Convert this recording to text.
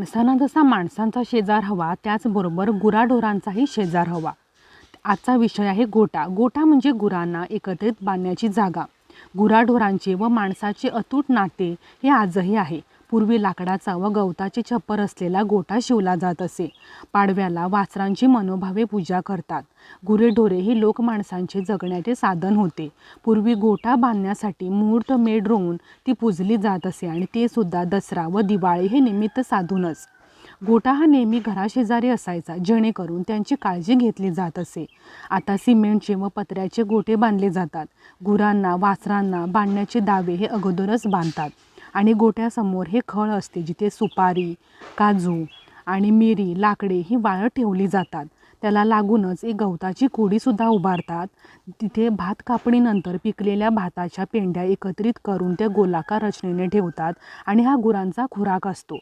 माणसांना जसा माणसांचा शेजार हवा त्याचबरोबर गुराढोरांचाही शेजार हवा. आजचा विषय आहे गोठा. गोठा म्हणजे गुरांना एकत्रित बांधण्याची जागा. गुराढोरांचे व माणसाचे अतूट नाते हे आजही आहे. पूर्वी लाकडाचा व गवताचे छप्पर असलेला गोठा शिवला जात असे. पाडव्याला वासरांची मनोभावे पूजा करतात. गुरेढोरे ही लोक माणसांचे जगण्याचे साधन होते. पूर्वी गोठा बांधण्यासाठी मुहूर्त मेढ रोवून ती पूजली जात असे आणि ते सुद्धा दसरा व दिवाळी हे निमित्त साधूनच. गोठा हा नेहमी घराशेजारी असायचा, जेणेकरून त्यांची काळजी घेतली जात असे. आता सिमेंटचे व पत्र्याचे गोठे बांधले जातात. गुरांना वासरांना बांधण्याचे दावे हे अगोदरच बांधतात आणि गोठ्यासमोर हे खळ असते, जिथे सुपारी, काजू आणि मिरी, लाकडे ही वाळत ठेवली जातात. त्याला लागूनच एक गवताची कुडीसुद्धा उभारतात. तिथे भात कापणीनंतर पिकलेल्या भाताच्या पेंड्या एकत्रित करून त्या गोलाकार रचनेने ठेवतात आणि हा गुरांचा खुराक असतो.